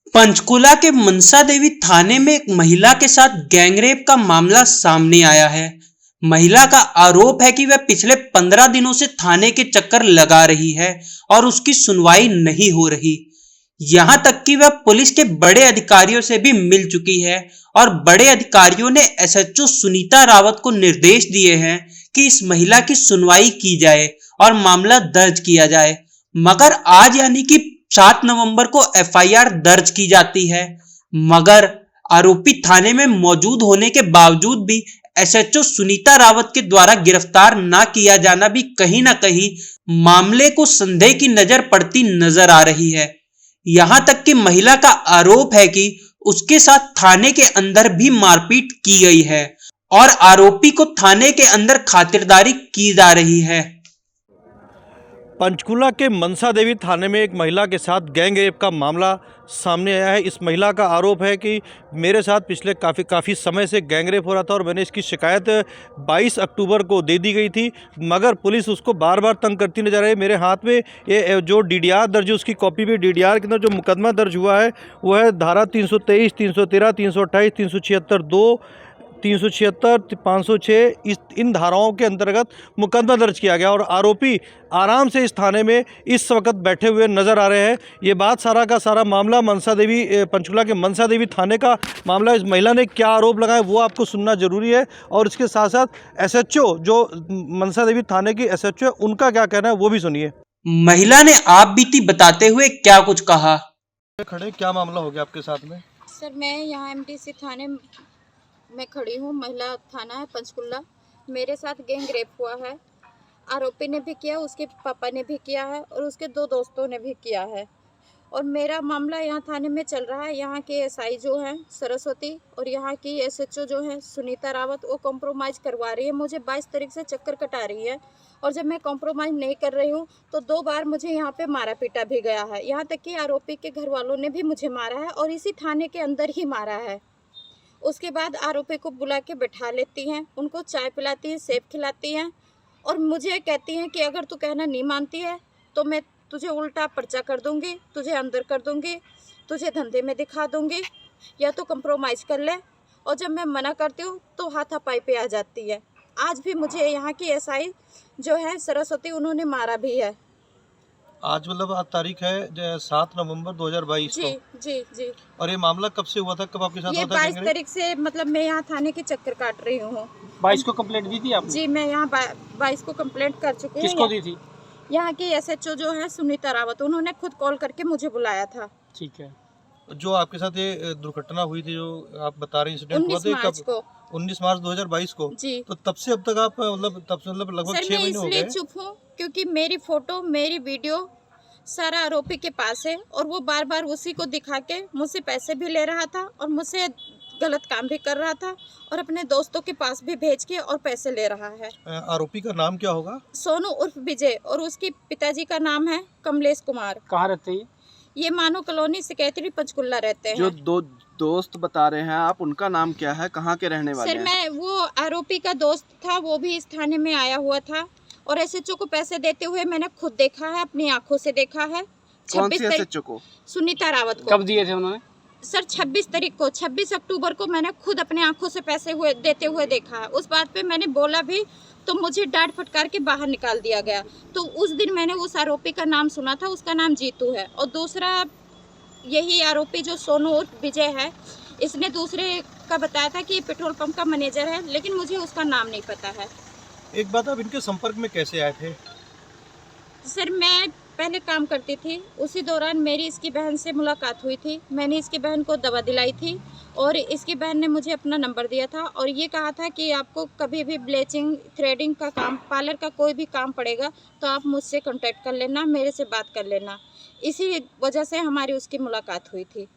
पंचकुला के मनसा देवी थाने में एक महिला के साथ गैंगरेप का मामला सामने आया है। महिला का आरोप है कि वह पिछले 15 दिनों से थाने के चक्कर लगा रही है और उसकी सुनवाई नहीं हो रही। यहां तक कि वह पुलिस के बड़े अधिकारियों से भी मिल चुकी है और बड़े अधिकारियों ने एसएचओ सुनीता रावत को निर्देश दिए हैं कि इस महिला की सुनवाई की जाए और मामला दर्ज किया जाए। मगर आज यानी कि 7 नवंबर को एफआईआर दर्ज की जाती है, मगर आरोपी थाने में मौजूद होने के बावजूद भी एसएचओ सुनीता रावत के द्वारा गिरफ्तार न किया जाना भी कहीं ना कहीं मामले को संदेह की नजर पड़ती नजर आ रही है। यहां तक कि महिला का आरोप है कि उसके साथ थाने के अंदर भी मारपीट की गई है और आरोपी को थाने के अंदर खातिरदारी की जा रही है। पंचकुला के मनसा देवी थाने में एक महिला के साथ गैंग रेप का मामला सामने आया है। इस महिला का आरोप है कि मेरे साथ पिछले काफ़ी समय से गैंग रेप हो रहा था और मैंने इसकी शिकायत 22 अक्टूबर को दे दी गई थी, मगर पुलिस उसको बार बार तंग करती नजर आ रही है। मेरे हाथ में ये जो डीडीआर दर्ज है, उसकी कॉपी भी, डीडीआर के अंदर जो मुकदमा दर्ज हुआ है वो है धारा 323, 313, 328, 376, 2, 376, 506 इन धाराओं के अंतर्गत मुकदमा दर्ज किया गया और आरोपी आराम से इस थाने में इस वक्त बैठे हुए नजर आ रहे हैं। ये बात सारा का सारा मामला मनसा देवी, पंचकुला के मनसा देवी थाने का मामला। इस महिला ने क्या आरोप लगाए वो आपको सुनना जरूरी है और इसके साथ साथ एसएचओ जो मनसा देवी थाने की एसएचओ है उनका क्या कहना है वो भी सुनिए। महिला ने आप बीती बताते हुए क्या कुछ कहा। खड़े, क्या मामला हो गया आपके साथ में? सर, मैं यहाँ एमटीसी थाने में खड़ी हूँ। महिला थाना है पंचकुला। मेरे साथ गैंग रेप हुआ है। आरोपी ने भी किया, उसके पापा ने भी किया है और उसके 2 दोस्तों ने भी किया है। और मेरा मामला यहाँ थाने में चल रहा है। यहाँ के एसआई जो हैं सरस्वती और यहाँ की एसएचओ जो है सुनीता रावत, वो कॉम्प्रोमाइज़ करवा रही है। मुझे 22 तारीख से चक्कर कटा रही है और जब मैं कॉम्प्रोमाइज़ नहीं कर रही हूँ तो 2 बार मुझे यहाँ पे मारा पीटा भी गया है। यहाँ तक कि आरोपी के घर वालों ने भी मुझे मारा है और इसी थाने के अंदर ही मारा है। उसके बाद आरोपी को बुला के बैठा लेती हैं, उनको चाय पिलाती हैं, सेब खिलाती हैं और मुझे कहती हैं कि अगर तू कहना नहीं मानती है तो मैं तुझे उल्टा पर्चा कर दूंगी, तुझे अंदर कर दूंगी, तुझे धंधे में दिखा दूंगी, या तो कंप्रोमाइज़ कर ले। और जब मैं मना करती हूँ तो हाथापाई पे आ जाती है। आज भी मुझे यहाँ की एसआई जो है सरस्वती, उन्होंने मारा भी है। आज मतलब आज तारीख है 7 नवंबर 2022 जी जी जी। और ये मामला कब से हुआ था, कब आपके साथ ये हुआ था? 22 तारीख से, मतलब मैं यहाँ थाने के चक्कर काट रही हूँ। 22 को कंप्लेंट दी थी आपने? जी, मैं यहाँ 22 को कंप्लेंट कर चुकी हूँ। किसको दी थी? यहाँ की एसएचओ जो है सुनीता रावत, उन्होंने खुद कॉल करके मुझे बुलाया था। ठीक है। जो आपके साथ ये दुर्घटना हुई थी, जो आप बता रहे इंसिडेंट हुआ था, 19 मार्च को। 19 मार्च 2022 को। जी। तो तब से अब तक आप मतलब तब से मतलब लगभग 6 महीने हो गए। इसलिए चुप हूँ क्योंकि मेरी फोटो, मेरी वीडियो सारा आरोपी के पास है और वो बार बार उसी को दिखा के मुझसे पैसे भी ले रहा था और मुझसे गलत काम भी कर रहा था और अपने दोस्तों के पास भी भेज के और पैसे ले रहा है। आरोपी का नाम क्या होगा? सोनू उर्फ विजय, और उसके पिताजी का नाम है कमलेश कुमार। कहाँ रहते हैं ये मानो कॉलोनी सेक्रेटरी पंचकुला रहते हैं। जो 2 दोस्त बता रहे हैं आप, उनका नाम क्या है, कहाँ के रहने वाले हैं? हैं? मैं वो आरोपी का दोस्त था, वो भी इस थाने में आया हुआ था और एसएचओ को पैसे देते हुए मैंने खुद देखा है, अपनी आंखों से देखा है। कौन सी एसएचओ को? सुनीता रावत को। कब दिए थे उन्होंने? सर 26 तारीख को, 26 अक्टूबर को मैंने खुद अपने आंखों से पैसे देते हुए देखा है। उस बात पे मैंने बोला भी तो मुझे डांट फटकार के बाहर निकाल दिया गया। तो उस दिन मैंने उस आरोपी का नाम सुना था, उसका नाम जीतू है। और दूसरा यही आरोपी जो सोनू उर्फ विजय है, इसने दूसरे का बताया था कि ये पेट्रोल पंप का मैनेजर है, लेकिन मुझे उसका नाम नहीं पता है। एक बात, आप इनके संपर्क में कैसे आए थे? सर, मैं पहले काम करती थी, उसी दौरान मेरी इसकी बहन से मुलाकात हुई थी। मैंने इसकी बहन को दवा दिलाई थी और इसकी बहन ने मुझे अपना नंबर दिया था और ये कहा था कि आपको कभी भी ब्लीचिंग, थ्रेडिंग का काम, पार्लर का कोई भी काम पड़ेगा तो आप मुझसे कांटेक्ट कर लेना, मेरे से बात कर लेना। इसी वजह से हमारी उसकी मुलाकात हुई थी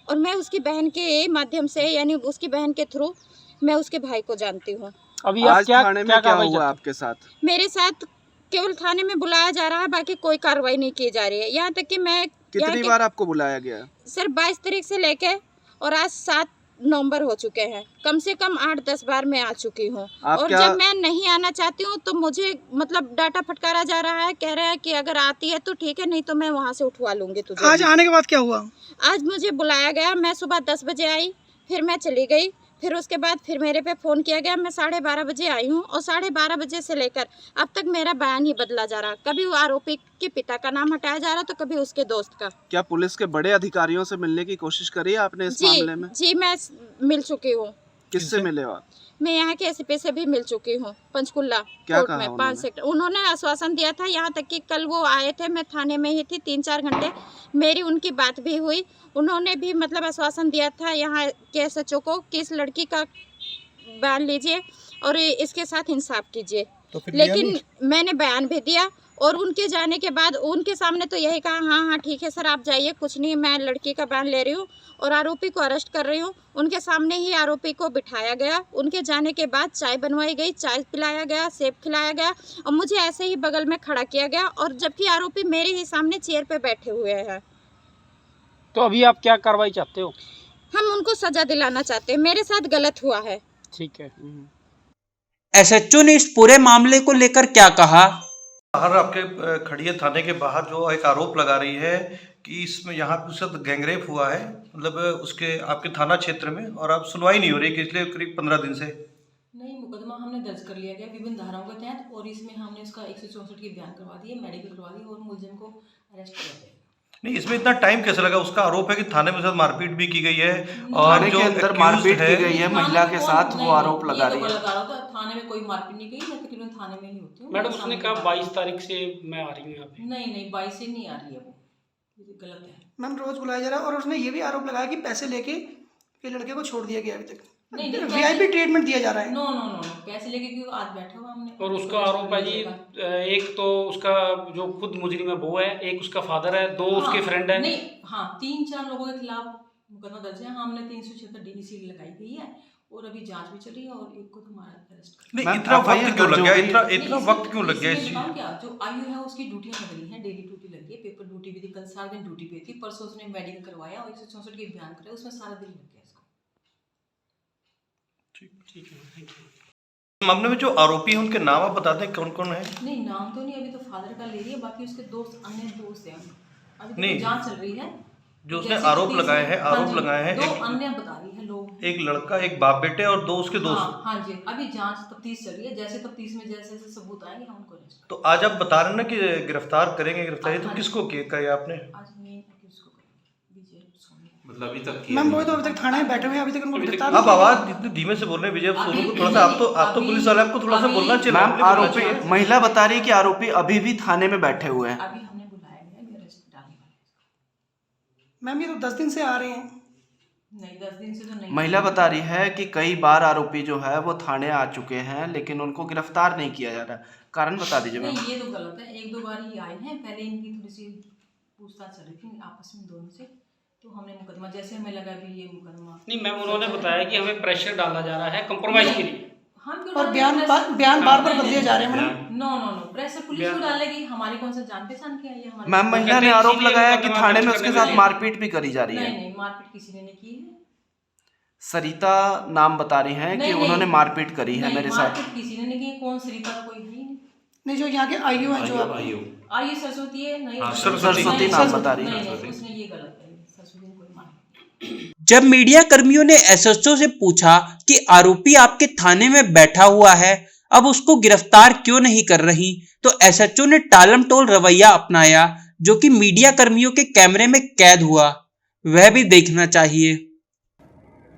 और मैं उसकी बहन के माध्यम से, यानी उसकी बहन के थ्रू मैं उसके भाई को जानती हूँ। अभी आज क्या थाने में क्या हुआ आपके साथ? मेरे साथ केवल थाने में बुलाया जा रहा है, बाकी कोई कार्रवाई नहीं की जा रही है। यहाँ तक कि मैं कितनी बार आपको बुलाया गया? सर 22 तारीख से लेके और आज 7 नंबर हो चुके हैं, कम से कम 8-10 बार मैं आ चुकी हूँ। और क्या... जब मैं नहीं आना चाहती हूँ तो मुझे मतलब डाटा फटकारा जा रहा है, कह रहा है कि अगर आती है तो ठीक है, नहीं तो मैं वहाँ से उठवा लूँगी तुझे। आज आने के बाद क्या हुआ? आज मुझे बुलाया गया, मैं सुबह 10 बजे आई, फिर मैं चली गई, फिर उसके बाद फिर मेरे पे फ़ोन किया गया, मैं 12:30 बजे आई हूँ और 12:30 बजे से लेकर अब तक मेरा बयान ही बदला जा रहा। कभी वो आरोपी के पिता का नाम हटाया जा रहा तो कभी उसके दोस्त का। क्या पुलिस के बड़े अधिकारियों से मिलने की कोशिश करी है आपने इस मामले में? जी, मैं मिल चुकी हूँ। किससे मिले हो आप? मैं यहाँ के एसपी से भी मिल चुकी हूँ, पंचकुला कोर्ट में 5 सेक्टर। उन्होंने आश्वासन दिया था, यहाँ तक कि कल वो आए थे, मैं थाने में ही थी 3-4 घंटे, मेरी उनकी बात भी हुई। उन्होंने भी मतलब आश्वासन दिया था यहाँ के एसएचओ को कि इस लड़की का बयान लीजिए और इसके साथ इंसाफ कीजिए। तो लेकिन मैंने बयान भी दिया और उनके जाने के बाद उनके सामने तो यही कहा, हाँ ठीक है सर आप जाइए, कुछ नहीं, मैं लड़की का बयान ले रही हूँ और आरोपी को अरेस्ट कर रही हूँ। उनके सामने ही आरोपी को बिठाया गया। उनके जाने के बाद चाय बनवाई गई, चाय पिलाया गया, सेब खिलाया गया और मुझे ऐसे ही बगल में खड़ा किया गया, और जबकि आरोपी मेरे ही सामने चेयर पे बैठे हुए हैं। तो अभी आप क्या कार्रवाई चाहते हो? हम उनको सजा दिलाना चाहते हैं, मेरे साथ गलत हुआ है। ठीक है। एसएचओ ने इस पूरे मामले को लेकर क्या कहा? बाहर आपके खड़िया थाने के बाहर जो एक आरोप लगा रही है कि इसमें यहाँ पे उसके साथ गैंगरेप हुआ है, मतलब उसके आपके थाना क्षेत्र में, और आप सुनवाई नहीं हो रही कि इसलिए करीब 15 दिन से। नहीं, मुकदमा हमने दर्ज कर लिया गया विभिन्न धाराओं के तहत, और इसमें हमने उसका 164 की बयान करवा दिए, मेडिकल करवा दी और मुलजिम को अरेस्ट कर दिया। नहीं, इसमें इतना टाइम कैसे लगा? उसका आरोप है कि थाने में साथ मारपीट भी की गई है और थाने के अंदर मारपीट की गई है महिला के साथ, वो आरोप लगा रही है। थाने में कोई मारपीट नहीं गई, मैं तकरीबन थाने में ही होती हूँ। मैडम उसने कहा 22 तारीख से मैं आ रही हूँ यहाँ पे। नहीं 22 से नहीं आ रही है, वो ये गलत है। मैम रोज बुलाया जा रहा है और उसने ये भी आरोप लगाया कि पैसे लेके ये लड़के को छोड़ दिया गया अभी तक। नहीं, वीआईपी ट्रीटमेंट दिया जा रहा है। नो पैसे लेके क्यों? आज बैठा हुआ हमने। और उसका आरोप है जी, एक तो उसका जो खुद मुजरिम है वो है, एक उसका फादर है, 2 उसके फ्रेंड है। नहीं, हाँ 3-4 लोगों के खिलाफ मुकदमा दर्ज है। हमने 376 DDC लगाई गई है और अभी जांच भी चल रही है, और एक को तुम्हारा अरेस्ट कर। नहीं, इतना वक्त क्यों लग गया? इतना वक्त क्यों लग गया इस चीज? क्या जो आयु है उसकी ड्यूटियां लग रही हैं, डेली ड्यूटी लगी है, पेपर ड्यूटी भी थी, कल सारा दिन ड्यूटी पे थी, परसों उसने मेडिकल करवाया और 164 के बयान कराया, उसमें सारा दिन लग गया इसको। ठीक है, थैंक यू। मामले में जो आरोपी हैं उनके नाम आप बताते हैं कौन कौन है? नहीं, नाम तो नहीं, अभी तो फादर का ले रही है, बाकी उसके दोस्त, अन्य दोस्त हैं, अभी नहीं, तो जांच चल रही है। जो उसने आरोप लगाए हैं, दो अन्य बता रही है लोग, एक लड़का, एक बाप बेटे और 2 उसके दोस्त। हाँ जी, अभी जांच तफ्तीश चल रही है, जैसे तफ्तीश में जैसे सबूत आएंगे हम उनको अरेस्ट। तो आज आप बता रहे हैं ना कि गिरफ्तार करेंगे, गिरफ्तारी तो किसको किया आपने? आज मेन अक्यूज को करेंगे, विजय सोनी। मतलब अभी तक मैम वो तो अभी तक थाने में बैठे हुए हैं, अभी तक उनको गिरफ्तार आप आवाज जितने धीमे से बोल रहे हैं विजय सोनू को थोड़ा सा, आप तो पुलिस वाले, आपको थोड़ा सा बोलना चाहिए। मैम आरोपी, महिला बता रही है कि आरोपी अभी भी थाने में बैठे हुए हैं। अभी हमने बुलाया गया, अरेस्ट डालने वाले। मैम ये तो 10 दिन से आ रहे हैं। नहीं, 10 दिन से तो नहीं। महिला बता रही है कि कई बार आरोपी जो है वो थाने आ चुके हैं लेकिन उनको गिरफ्तार नहीं किया जा रहा। कारण बता दीजिए मैम। नहीं, ये तो गलत है, 1-2 बार ही आए हैं, पहले इनकी थोड़ी सी पूछताछ चल रही थी आपस में दोनों से, तो हमने मुकदमा जैसे हमें लगा भी ये मुकदमा नहीं मैम, उन्होंने बताया कि हमें प्रेशर डाला जा रहा है कंप्रोमाइज के लिए, और बयान बार बदले जा रहे हैं मैडम। नो प्रेशर पुलिस को डालेगी, हमारी कौन सा जान पहचान की है ये हमारी। मैम महिला ने आरोप लगाया कि थाने में उसके साथ मारपीट भी करी जा रही है। नहीं, मारपीट किसी ने नहीं की है। सरिता नाम बता रही हैं कि उन्होंने मारपीट करी है मेरे साथ। मारपीट किसी ने नहीं की। कौन सरिता का कोई है ही नहीं, जो यहाँ के आयु है, जो आयु सरस्वती है, नहीं सरस्वती नाम बता रही है। उसने ये गलत है, सरस्वती ने कोई मारपीट। जब मीडिया कर्मियों ने एसएचओ से पूछा कि आरोपी आपके थाने में बैठा हुआ है, अब उसको गिरफ्तार क्यों नहीं कर रही, तो एसएचओ ने टालमटोल रवैया अपनाया, जो कि मीडिया कर्मियों के कैमरे में कैद हुआ। वह भी देखना चाहिए।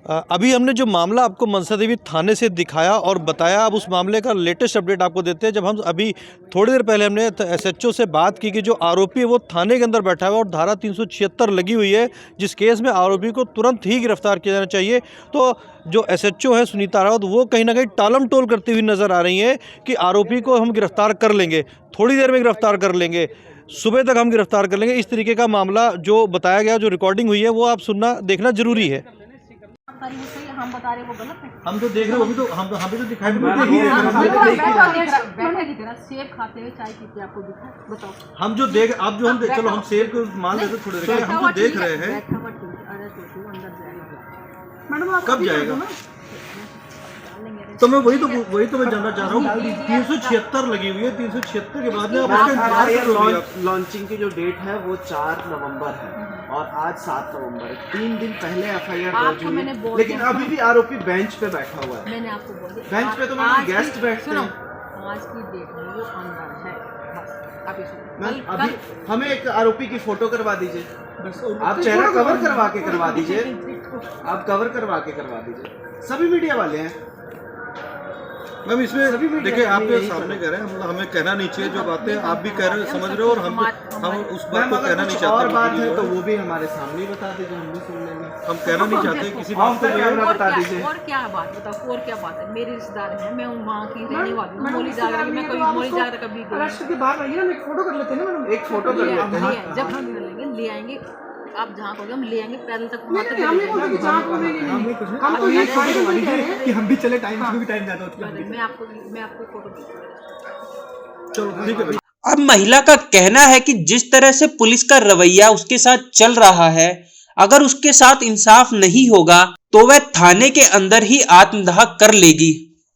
अभी हमने जो मामला आपको मनसा देवी थाने से दिखाया और बताया, अब उस मामले का लेटेस्ट अपडेट आपको देते हैं। जब हम अभी थोड़ी देर पहले हमने एसएचओ से बात की कि जो आरोपी है वो थाने के अंदर बैठा हुआ है और धारा 376 लगी हुई है, जिस केस में आरोपी को तुरंत ही गिरफ्तार किया जाना चाहिए। तो जो एसएचओ है सुनीता रावत, वो कहीं ना कहीं टालम टोल करती हुई नज़र आ रही हैं कि आरोपी को हम गिरफ्तार कर लेंगे, थोड़ी देर में गिरफ्तार कर लेंगे, सुबह तक हम गिरफ्तार कर लेंगे। इस तरीके का मामला जो बताया गया, जो रिकॉर्डिंग हुई है, वो आप सुनना देखना जरूरी है। हम बता रहे वो गलत है। हम जो देख रहे हैं वो भी तो हम भी तो दिखाई सेब खाते हुए चाय पीते आपको दिखा, बताओ। हम जो देख आप जो हम चलो हम सेब को मान लेते थोड़े, हम जो देख रहे हैं मैडम आप कब अभी कर जाएगा? दो ना। तो मैं वही तो मैं जानना चाह रहा हूँ, 376 लगी हुई है, 376 के बाद में आप उसका इंतजार कर रहे हो। लॉन्चिंग की जो डेट है वो 4 नवंबर है और आज 7 नवंबर है। 3 दिन पहले एफआईआर दर्ज आपको हुई मैंने है, बोल लेकिन दिया। अभी भी आरोपी बेंच पे बैठा हुआ है। मैंने आपको बोल दिया बेंच पे तो मैम आज की- गेस्ट बैठते सुनो, हैं। आज की डेट में वो अंदर है, बस अभी सुनो। मैम कल- अभी हमें एक आरोपी की फोटो करवा दीजिए, बस आप चेहरा कवर करवा दीजिए, आप कवर करवा दीजिए। सभी मीडिया वाले हैं मैम सभी इसमें मीडिया देखिए आप यही सामने करो। कह रहे हैं, मतलब हमें कहना नहीं चाहिए जो बातें आप भी कह रहे हो, समझ रहे हो, और हम उस बात मैम को अगर कहना नहीं कुछ चाहते। और बात है वीडियो तो में। वो भी हमारे सामने ही बता दीजिए, हम भी सुन लेंगे। हम कहना नहीं चाहते किसी बात ऑफ द कैमरा और बता क्या- दीजिए। और क्या बात बताओ, और क्या बात है? मेरे रिश्तेदार हैं, मैं वहाँ की रहने वाली हूँ, मैडम, मोली रिश्तेदार जागरा की, मैं नहीं है कभी तो आप मोली उसको जागरा कभी गई अरेस्ट करके बाहर आइए, हम एक फोटो कर लेते हैं ना मैडम। एक फोटो कर लेते हैं। जब हम ले आएंगे, आप जहाँ कहोगे हम ले आएंगे, पैदल तक नहीं नहीं, हम नहीं बोलते कि जहाँ को नहीं, हम हम तो ये फोटो करवा दीजिए कि हम भी चले, टाइम से भी टाइम ज्यादा होता है। मैं आपको फोटो भेजूंगा। चलो ठीक है। अब महिला का कहना है कि जिस तरह से पुलिस का रवैया उसके साथ चल रहा है, अगर उसके साथ इंसाफ नहीं होगा तो वह थाने के अंदर ही आत्मदाह कर लेगी।